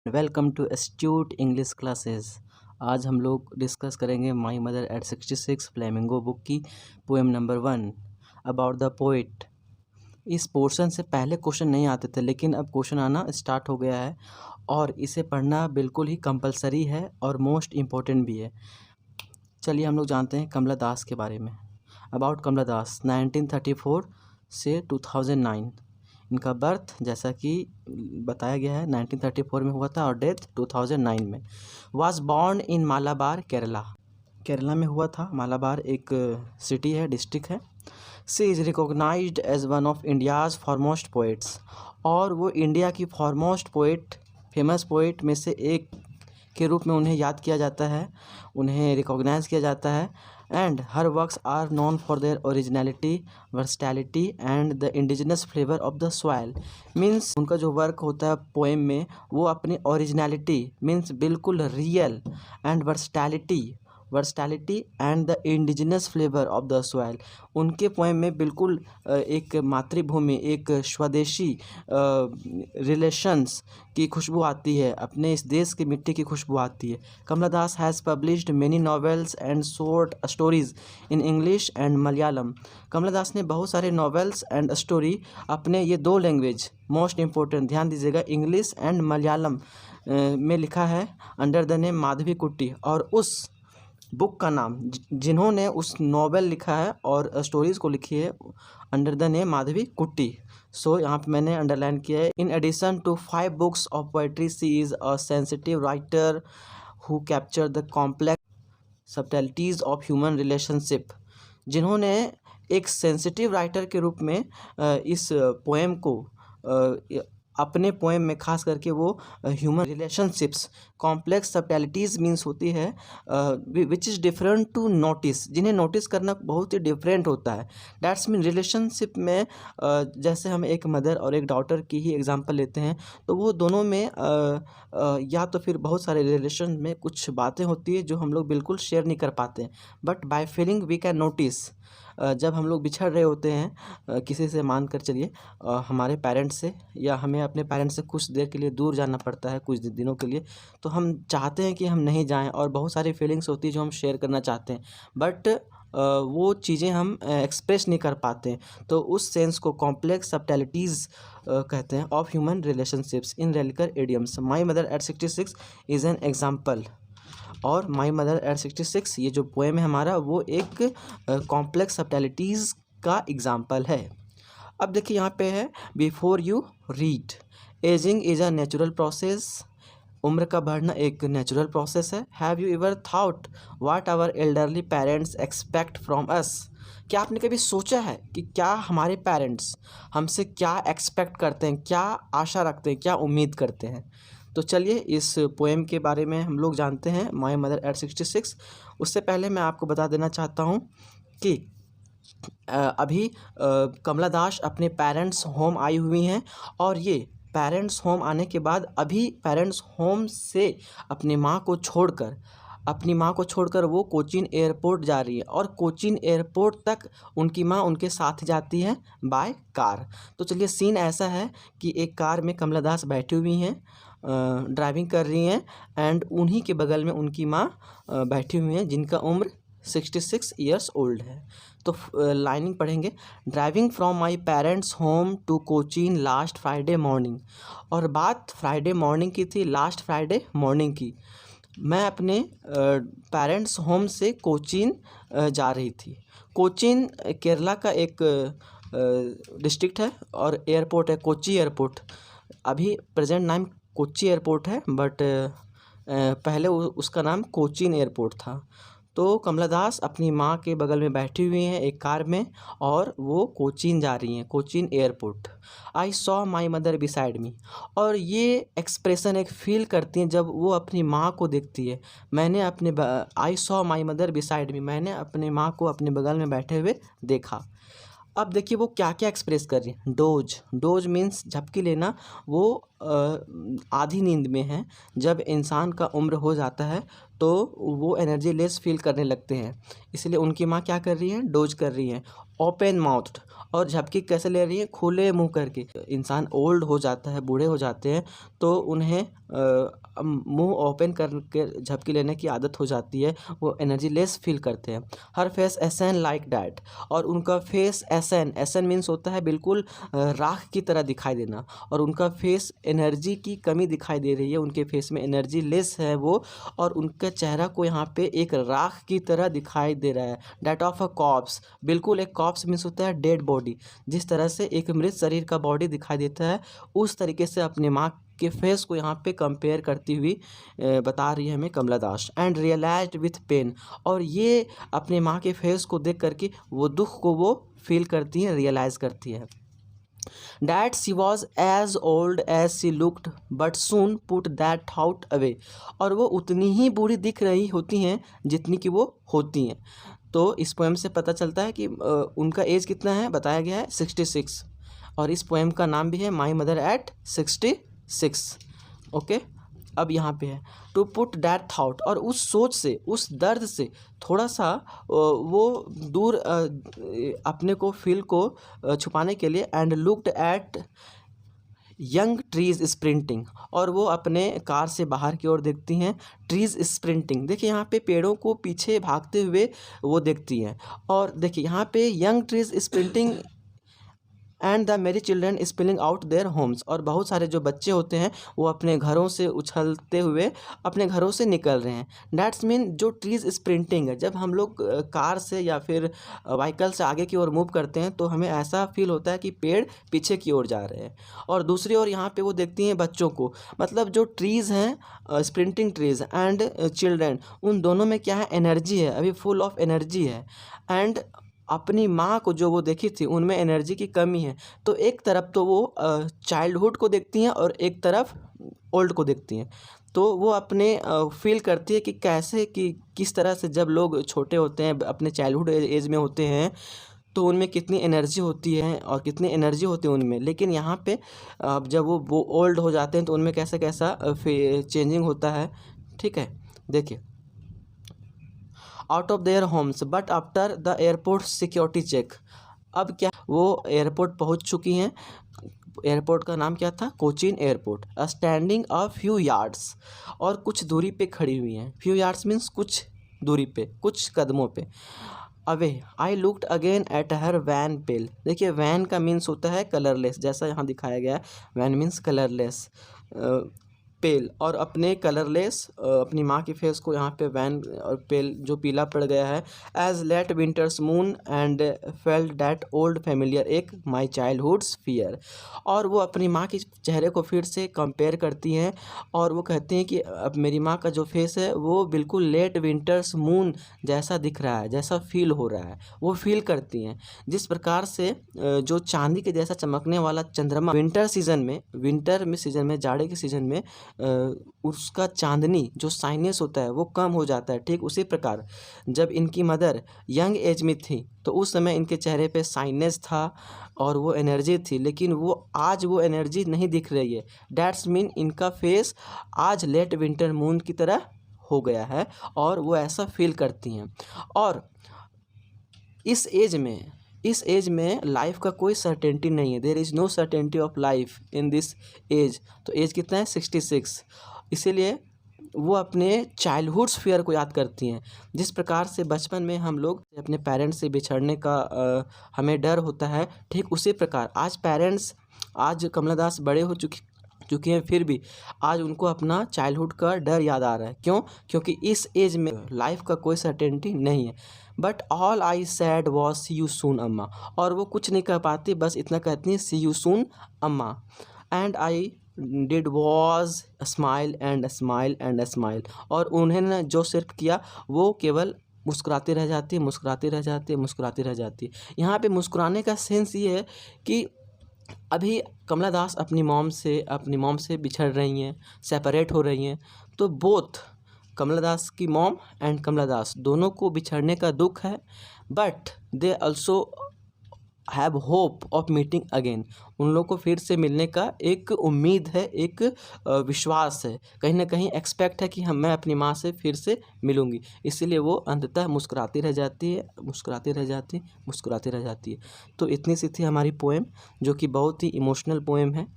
Welcome to astute English classes. आज हम लोग डिस्कस करेंगे my mother at 66 Flamingo book की poem number 1 about the poet. इस पोर्शन से पहले क्वेश्चन नहीं आते थे, लेकिन अब क्वेश्चन आना स्टार्ट हो गया है और इसे पढ़ना बिल्कुल ही कंपलसरी है और मोस्ट इम्पोर्टेंट भी है। चलिए हम लोग जानते हैं कमला दास के बारे में। अबाउट कमला दास 1934 से 2009। इनका बर्थ जैसा कि बताया गया है 1934 में हुआ था और डेथ 2009 में। Was born in Malabar Kerala. Kerala में हुआ था। मालाबार एक सिटी है, डिस्ट्रिक्ट है। She is recognized as one of India's foremost poets. और वो इंडिया की फॉरमोस्ट पोइट, फेमस पोइट में से एक के रूप में उन्हें याद किया जाता है, उन्हें रिकॉग्नाइज किया जाता है। And her works are known for their originality, versatility and the indigenous flavour of the soil. Means उनका जो वर्क होता है पोएम में, वो अपनी ओरिजिनलिटी मीन्स बिल्कुल real and versatility and the indigenous flavour of the soil. उनके poem में बिल्कुल एक मातृभूमि, एक स्वदेशी रिलेशंस की खुशबू आती है, अपने इस देश की मिट्टी की खुशबू आती है। Kamala Das has published many novels and short stories in English and Malayalam. Kamala Das ने बहुत सारे नॉवेल्स एंड स्टोरी अपने ये दो लैंग्वेज, मोस्ट इम्पोर्टेंट ध्यान दीजिएगा, इंग्लिश एंड मलयालम में लिखा है अंडर द नेम माधवी कुट्टी। और उस बुक का नाम, जिन्होंने उस नॉवेल लिखा है और स्टोरीज़ को लिखी है, अंडर द नेम माधवी कुट्टी। सो यहाँ पे मैंने अंडरलाइन किया है। In addition to 5 books of poetry, she is a sensitive writer who capture the complex subtleties of human relationship. जिन्होंने एक सेंसिटिव राइटर के रूप में इस पोएम को अपने पोएम में खास करके वो human relationships, complex subtleties means होती है which is different to notice, जिन्हें नोटिस करना बहुत ही डिफरेंट होता है। डैट्स मीन रिलेशनशिप में जैसे हम एक मदर और एक डॉटर की ही एग्जांपल लेते हैं, तो वो दोनों में या तो फिर बहुत सारे रिलेशन में कुछ बातें होती है जो हम लोग बिल्कुल शेयर नहीं कर पाते हैं, but by feeling we can notice. जब हम लोग बिछड़ रहे होते हैं किसी से, मान कर चलिए हमारे पेरेंट्स से, या हमें अपने पेरेंट्स से कुछ देर के लिए दूर जाना पड़ता है, कुछ दिनों के लिए, तो हम चाहते हैं कि हम नहीं जाएं और बहुत सारी फीलिंग्स होती है जो हम शेयर करना चाहते हैं, बट वो चीज़ें हम एक्सप्रेस नहीं कर पाते हैं। तो उस सेंस को कॉम्प्लेक्स सबटलिटीज़ कहते हैं ऑफ ह्यूमन रिलेशनशिप्स इन रेलिकर एडियम्स। My mother at 66 is an example. और माई मदर एट 66 ये जो पोएम है हमारा, वो एक कॉम्प्लेक्स सबटलिटीज़ का एग्जाम्पल है। अब देखिए यहाँ पे है, before you read, ageing is a natural process. उम्र का बढ़ना एक नेचुरल प्रोसेस है। Have you ever thought what our elderly parents expect from us. क्या आपने कभी सोचा है कि क्या हमारे पेरेंट्स हमसे क्या एक्सपेक्ट करते हैं, क्या आशा रखते हैं, क्या उम्मीद करते हैं। तो चलिए इस पोएम के बारे में हम लोग जानते हैं, माई मदर एट 66। उससे पहले मैं आपको बता देना चाहता हूँ कि अभी कमला दास अपने पेरेंट्स होम आई हुई हैं, और ये पेरेंट्स होम आने के बाद अभी पेरेंट्स होम से अपनी माँ को छोड़कर वो कोचीन एयरपोर्ट जा रही है, और कोचीन एयरपोर्ट तक उनकी माँ उनके साथ जाती है बाय कार। तो चलिए सीन ऐसा है कि एक कार में कमला दास बैठी हुई हैं, ड्राइविंग कर रही हैं, एंड उन्हीं के बगल में उनकी माँ बैठी हुई हैं जिनका उम्र 66 ईयर्स ओल्ड है। तो लाइनिंग पढ़ेंगे, driving from my parents home to Cochin last Friday morning. और बात फ्राइडे मॉर्निंग की थी, लास्ट फ्राइडे मॉर्निंग की। मैं अपने पेरेंट्स होम से कोचीन जा रही थी। कोचीन केरला का एक डिस्ट्रिक्ट है और एयरपोर्ट है कोच्चि एयरपोर्ट। अभी प्रेजेंट नाम कोच्चि एयरपोर्ट है, बट पहले उसका नाम कोचीन एयरपोर्ट था। तो कमला दास अपनी माँ के बगल में बैठी हुई हैं एक कार में, और वो कोचीन जा रही हैं, Cochin airport. I saw my mother beside me. और ये एक्सप्रेशन एक फील करती हैं जब वो अपनी माँ को देखती है। I saw my mother beside me, मैंने अपनी माँ को अपने बगल में बैठे हुए देखा। अब देखिए वो क्या क्या एक्सप्रेस कर रही है। डोज मीन्स झपकी लेना। वो आधी नींद में है। जब इंसान का उम्र हो जाता है तो वो एनर्जी लेस फील करने लगते हैं। इसलिए उनकी माँ क्या कर रही है, डोज कर रही हैं। ओपन माउथ्ड, और झपकी कैसे ले रही है, खुले मुंह करके। इंसान ओल्ड हो जाता है, बूढ़े हो जाते हैं, तो उन्हें मुंह ओपन करके झपकी लेने की आदत हो जाती है, वो एनर्जी लेस फील करते हैं। हर फेस एसन लाइक डैट, और उनका फेस एसन, एसन मीन्स होता है बिल्कुल राख की तरह दिखाई देना, और उनका फेस एनर्जी की कमी दिखाई दे रही है, उनके फेस में एनर्जी लेस है वो, और उनका चेहरा को यहाँ पे एक राख की तरह दिखाई दे रहा है। डैट ऑफ अ कॉप्स, बिल्कुल एक कॉप्स मीन्स होता है डेड बॉडी, जिस तरह से एक मृत शरीर का बॉडी दिखाई देता है, उस तरीके से अपनी माँ के फेस को यहाँ पे कंपेयर करती हुई बता रही है हमें कमला दास। एंड रियलाइज्ड विथ पेन, और ये अपने माँ के फेस को देख करके वो दुख को वो फील करती है, रियलाइज़ करती है। That she was as old as she looked, but soon put that thought away, और वो उतनी ही बूढ़ी दिख रही होती हैं जितनी कि वो होती हैं। तो इस पोएम से पता चलता है कि उनका एज कितना है, बताया गया है 66, और इस पोएम का नाम भी है माई मदर एट 66। ओके, अब यहाँ पे है टू पुट दैट थाउट, और उस सोच से, उस दर्द से थोड़ा सा वो दूर अपने को फील को छुपाने के लिए। And looked at young trees sprinting, और वो अपने कार से बाहर की ओर देखती हैं। ट्रीज स्प्रिंटिंग, देखिए यहाँ पे पेड़ों को पीछे भागते हुए वो देखती हैं, और देखिए यहाँ पे young trees sprinting and the merry children spilling out their homes, और बहुत सारे जो बच्चे होते हैं वो अपने घरों से उछलते हुए अपने घरों से निकल रहे हैं। डैट्स मीन जो ट्रीज स्प्रिंटिंग है, जब हम लोग कार से या फिर व्हीकल से आगे की ओर मूव करते हैं तो हमें ऐसा फील होता है कि पेड़ पीछे की ओर जा रहे हैं। और दूसरी ओर यहाँ पे वो देखती हैं बच्चों को, मतलब जो ट्रीज़ हैं स्प्रिंटिंग ट्रीज एंड चिल्ड्रन, उन दोनों में क्या है, एनर्जी है, अभी फुल ऑफ एनर्जी है। एंड अपनी माँ को जो वो देखी थी उनमें एनर्जी की कमी है। तो एक तरफ तो वो चाइल्डहुड को देखती हैं और एक तरफ ओल्ड को देखती हैं। तो वो अपने फील करती है कि कैसे, कि किस तरह से जब लोग छोटे होते हैं, अपने चाइल्डहुड एज में होते हैं, तो उनमें कितनी एनर्जी होती है और कितनी एनर्जी होती है उनमें। लेकिन यहाँ पे जब वो ओल्ड हो जाते हैं तो उनमें कैसा कैसा चेंजिंग होता है। ठीक है, देखिए out of their homes but after the airport security check, अब क्या, वो एयरपोर्ट पहुंच चुकी हैं। एयरपोर्ट का नाम क्या था, Cochin airport. Standing a few yards, और कुछ दूरी पे खड़ी हुई हैं। फ्यू यार्ड्स मीन्स कुछ दूरी पे, कुछ कदमों पे। Away I looked again at her wan pale, देखिए वैन का मीन्स होता है कलरलेस, जैसा यहाँ दिखाया गया है, वैन मीन्स कलरलेस। पेल, और अपने कलरलेस अपनी माँ की फेस को यहाँ पे वैन और पेल जो पीला पड़ गया है। As late winter's moon and felt that old familiar ache my childhoods fear, और वो अपनी माँ के चेहरे को फिर से कंपेयर करती हैं और वो कहती हैं कि अब मेरी माँ का जो फेस है वो बिल्कुल लेट विंटर्स मून जैसा दिख रहा है, जैसा फील हो रहा है, वो फील करती हैं। जिस प्रकार से जो चांदी के जैसा चमकने वाला चंद्रमा विंटर सीजन में जाड़े के सीजन में उसका चांदनी जो साइनेस होता है वो कम हो जाता है, ठीक उसी प्रकार जब इनकी मदर यंग एज में थी तो उस समय इनके चेहरे पे साइनेस था और वो एनर्जी थी, लेकिन वो आज वो एनर्जी नहीं दिख रही है। डैट्स मीन इनका फेस आज लेट विंटर मून की तरह हो गया है और वो ऐसा फील करती हैं। और इस एज में लाइफ का कोई सर्टेनिटी नहीं है, there is no certainty of life in this age. तो एज कितना है, 66। इसीलिए वो अपने चाइल्डहुड्स फियर को याद करती हैं। जिस प्रकार से बचपन में हम लोग अपने पेरेंट्स से बिछड़ने का हमें डर होता है, ठीक उसी प्रकार आज कमला दास बड़े हो चुकी हैं, फिर भी आज उनको अपना चाइल्डहुड का डर याद आ रहा है। क्यों? क्योंकि इस एज में लाइफ का कोई सर्टेनिटी नहीं है। But all I said was see you soon Amma, और वो कुछ नहीं कह पाती, बस इतना कहती हैं सी यू सून अम्मा। And I did was smile and smile and smile, और उन्होंने जो सिर्फ किया वो केवल मुस्कुराती रह जाती, मुस्कुराती रह जाती, मुस्कुराती रह जाती। यहाँ पे मुस्कुराने का सेंस ये है कि अभी कमला दास अपनी मॉम से बिछड़ रही हैं, सेपरेट हो रही हैं। तो बोथ कमला दास की मॉम एंड कमला दास दोनों को बिछड़ने का दुख है, but they also have hope of meeting again, उन लोगों को फिर से मिलने का एक उम्मीद है, एक विश्वास है, कहीं ना कहीं एक्सपेक्ट है कि मैं अपनी माँ से फिर से मिलूँगी, इसीलिए वो अंततः मुस्कुराती रह जाती है, मुस्कुराती रह जाती, मुस्कुराती रह जाती है। तो इतनी सी थी हमारी पोएम, जो कि बहुत ही इमोशनल पोएम है।